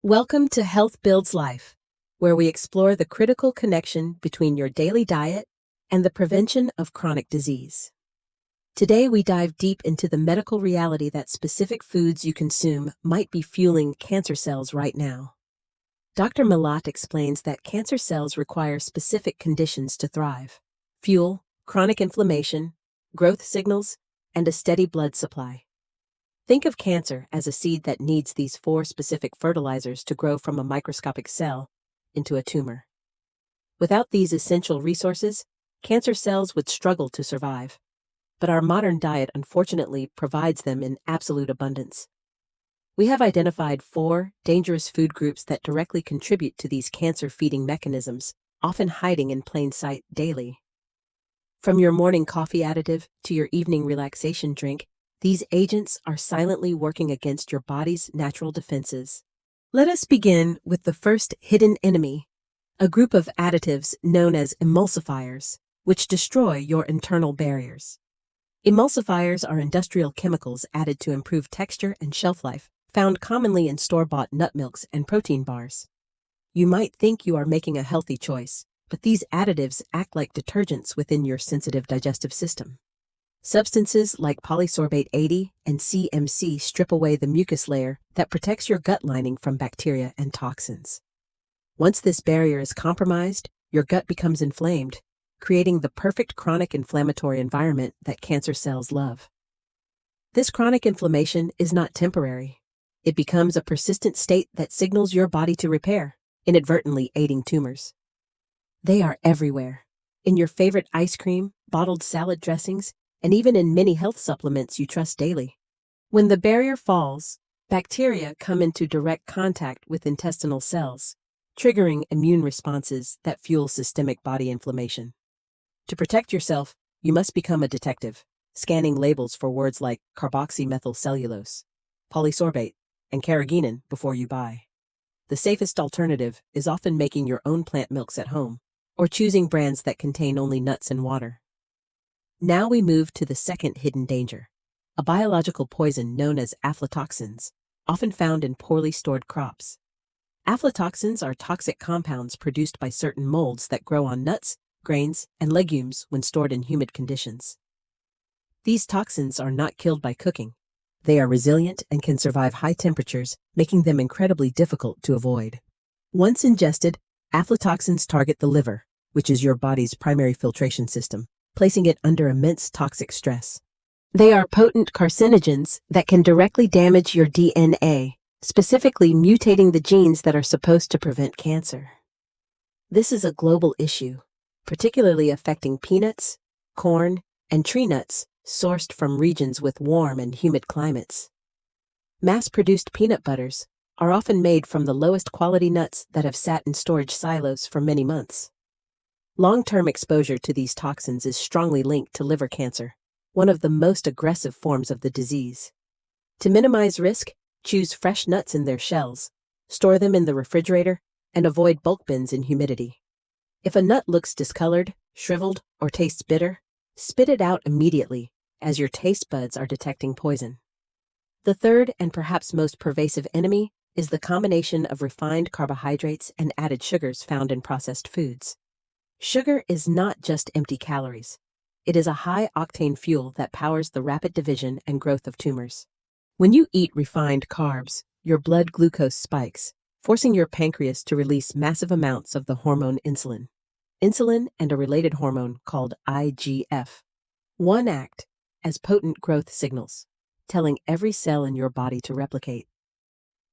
Welcome to Health Builds Life, where we explore the critical connection between your daily diet and the prevention of chronic disease. Today, we dive deep into the medical reality that specific foods you consume might be fueling cancer cells right now. Dr. Mellat explains that cancer cells require specific conditions to thrive: fuel, chronic inflammation, growth signals, and a steady blood supply. Think of cancer as a seed that needs these four specific fertilizers to grow from a microscopic cell into a tumor. Without these essential resources, cancer cells would struggle to survive. But our modern diet unfortunately provides them in absolute abundance. We have identified 4 dangerous food groups that directly contribute to these cancer-feeding mechanisms, often hiding in plain sight daily. From your morning coffee additive to your evening relaxation drink, these agents are silently working against your body's natural defenses. Let us begin with the first hidden enemy, a group of additives known as emulsifiers, which destroy your internal barriers. Emulsifiers are industrial chemicals added to improve texture and shelf life, found commonly in store-bought nut milks and protein bars. You might think you are making a healthy choice, but these additives act like detergents within your sensitive digestive system. Substances like Polysorbate 80 and CMC strip away the mucus layer that protects your gut lining from bacteria and toxins. Once this barrier is compromised, your gut becomes inflamed, creating the perfect chronic inflammatory environment that cancer cells love. This chronic inflammation is not temporary. It becomes a persistent state that signals your body to repair, inadvertently aiding tumors. They are everywhere, in your favorite ice cream, bottled salad dressings, and even in many health supplements you trust daily. When the barrier falls, bacteria come into direct contact with intestinal cells, triggering immune responses that fuel systemic body inflammation. To protect yourself, you must become a detective, scanning labels for words like carboxymethylcellulose, polysorbate, and carrageenan before you buy. The safest alternative is often making your own plant milks at home, or choosing brands that contain only nuts and water. Now we move to the second hidden danger, a biological poison known as aflatoxins, often found in poorly stored crops. Aflatoxins are toxic compounds produced by certain molds that grow on nuts, grains, and legumes when stored in humid conditions. These toxins are not killed by cooking. They are resilient and can survive high temperatures, making them incredibly difficult to avoid. Once ingested, aflatoxins target the liver, which is your body's primary filtration system, placing it under immense toxic stress. They are potent carcinogens that can directly damage your DNA, specifically mutating the genes that are supposed to prevent cancer. This is a global issue, particularly affecting peanuts, corn, and tree nuts sourced from regions with warm and humid climates. Mass-produced peanut butters are often made from the lowest quality nuts that have sat in storage silos for many months. Long-term exposure to these toxins is strongly linked to liver cancer, one of the most aggressive forms of the disease. To minimize risk, choose fresh nuts in their shells, store them in the refrigerator, and avoid bulk bins in humidity. If a nut looks discolored, shriveled, or tastes bitter, spit it out immediately, as your taste buds are detecting poison. The third and perhaps most pervasive enemy is the combination of refined carbohydrates and added sugars found in processed foods. Sugar is not just empty calories. It is a high-octane fuel that powers the rapid division and growth of tumors. When you eat refined carbs, your blood glucose spikes, forcing your pancreas to release massive amounts of the hormone insulin. Insulin and a related hormone called IGF. One act as potent growth signals, telling every cell in your body to replicate.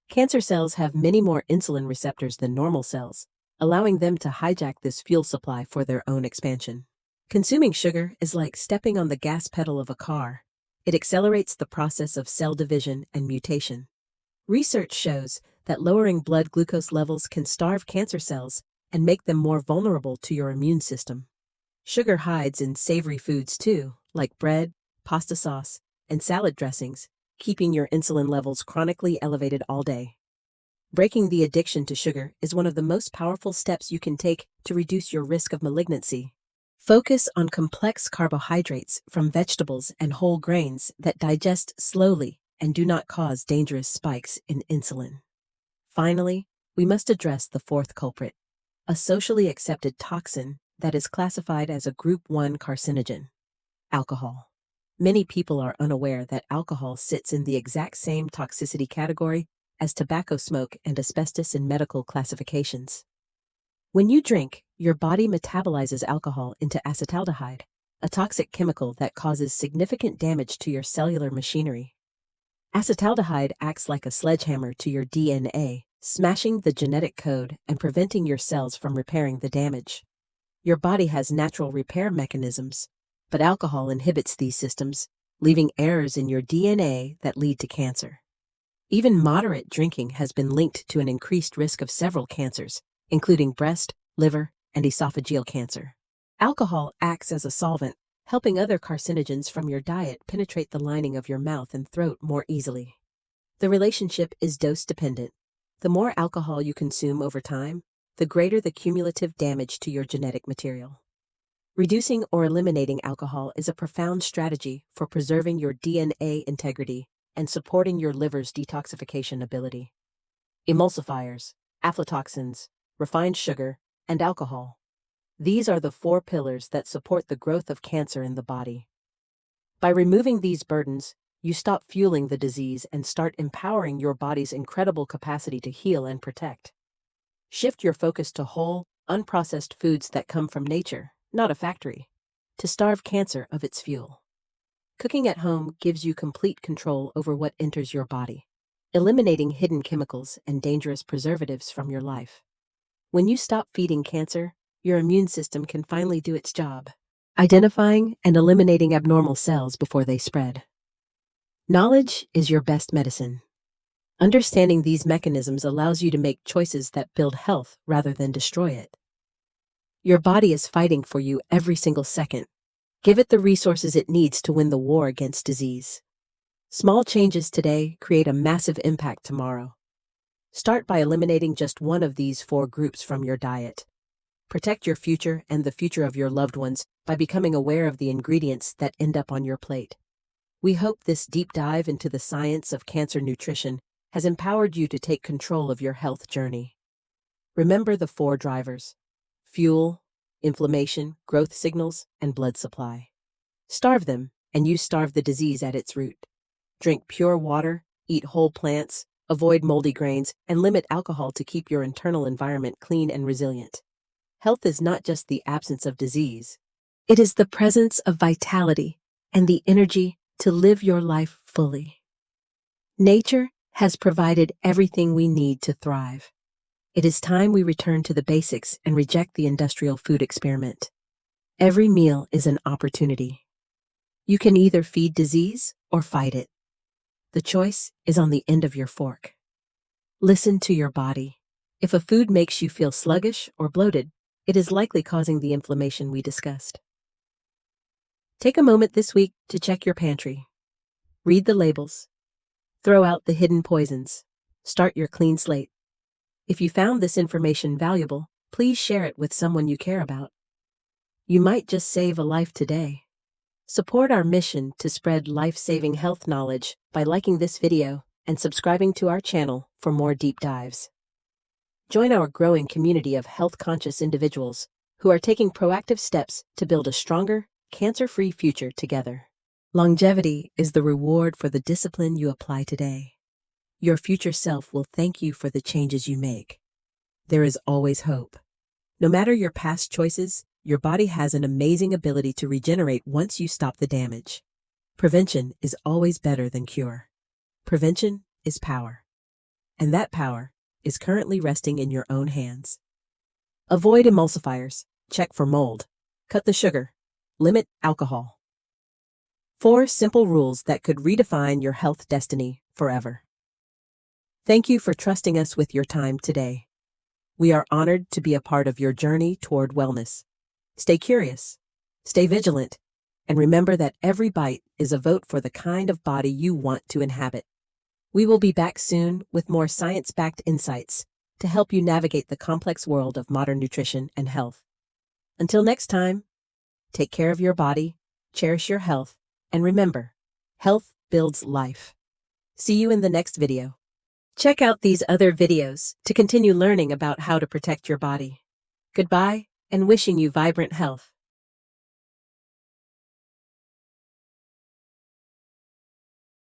Cancer cells have many more insulin receptors than normal cells, allowing them to hijack this fuel supply for their own expansion. Consuming sugar is like stepping on the gas pedal of a car. It accelerates the process of cell division and mutation. Research shows that lowering blood glucose levels can starve cancer cells and make them more vulnerable to your immune system. Sugar hides in savory foods too, like bread, pasta sauce, and salad dressings, keeping your insulin levels chronically elevated all day. Breaking the addiction to sugar is one of the most powerful steps you can take to reduce your risk of malignancy. Focus on complex carbohydrates from vegetables and whole grains that digest slowly and do not cause dangerous spikes in insulin. Finally, we must address the fourth culprit, a socially accepted toxin that is classified as a Group 1 carcinogen: alcohol. Many people are unaware that alcohol sits in the exact same toxicity category as tobacco smoke and asbestos in medical classifications. When you drink, your body metabolizes alcohol into acetaldehyde, a toxic chemical that causes significant damage to your cellular machinery. Acetaldehyde acts like a sledgehammer to your DNA, smashing the genetic code and preventing your cells from repairing the damage. Your body has natural repair mechanisms, but alcohol inhibits these systems, leaving errors in your DNA that lead to cancer. Even moderate drinking has been linked to an increased risk of several cancers, including breast, liver, and esophageal cancer. Alcohol acts as a solvent, helping other carcinogens from your diet penetrate the lining of your mouth and throat more easily. The relationship is dose-dependent. The more alcohol you consume over time, the greater the cumulative damage to your genetic material. Reducing or eliminating alcohol is a profound strategy for preserving your DNA integrity and supporting your liver's detoxification ability. Emulsifiers, aflatoxins, refined sugar, and alcohol. These are the 4 pillars that support the growth of cancer in the body. By removing these burdens, you stop fueling the disease and start empowering your body's incredible capacity to heal and protect. Shift your focus to whole, unprocessed foods that come from nature, not a factory, to starve cancer of its fuel. Cooking at home gives you complete control over what enters your body, eliminating hidden chemicals and dangerous preservatives from your life. When you stop feeding cancer, your immune system can finally do its job, identifying and eliminating abnormal cells before they spread. Knowledge is your best medicine. Understanding these mechanisms allows you to make choices that build health rather than destroy it. Your body is fighting for you every single second. Give it the resources it needs to win the war against disease. Small changes today create a massive impact tomorrow. Start by eliminating just one of these 4 groups from your diet. Protect your future and the future of your loved ones by becoming aware of the ingredients that end up on your plate. We hope this deep dive into the science of cancer nutrition has empowered you to take control of your health journey. Remember the 4 drivers: fuel, inflammation, growth signals, and blood supply. Starve them, and you starve the disease at its root. Drink pure water, eat whole plants, avoid moldy grains, and limit alcohol to keep your internal environment clean and resilient. Health is not just the absence of disease. It is the presence of vitality and the energy to live your life fully. Nature has provided everything we need to thrive. It is time we return to the basics and reject the industrial food experiment. Every meal is an opportunity. You can either feed disease or fight it. The choice is on the end of your fork. Listen to your body. If a food makes you feel sluggish or bloated, it is likely causing the inflammation we discussed. Take a moment this week to check your pantry. Read the labels. Throw out the hidden poisons. Start your clean slate. If you found this information valuable, please share it with someone you care about. You might just save a life today. Support our mission to spread life-saving health knowledge by liking this video and subscribing to our channel for more deep dives. Join our growing community of health-conscious individuals who are taking proactive steps to build a stronger, cancer-free future together. Longevity is the reward for the discipline you apply today. Your future self will thank you for the changes you make. There is always hope. No matter your past choices, your body has an amazing ability to regenerate once you stop the damage. Prevention is always better than cure. Prevention is power. And that power is currently resting in your own hands. Avoid emulsifiers. Check for mold. Cut the sugar. Limit alcohol. 4 simple rules that could redefine your health destiny forever. Thank you for trusting us with your time today. We are honored to be a part of your journey toward wellness. Stay curious, stay vigilant, and remember that every bite is a vote for the kind of body you want to inhabit. We will be back soon with more science-backed insights to help you navigate the complex world of modern nutrition and health. Until next time, take care of your body, cherish your health, and remember, health builds life. See you in the next video. Check out these other videos to continue learning about how to protect your body. Goodbye, and wishing you vibrant health.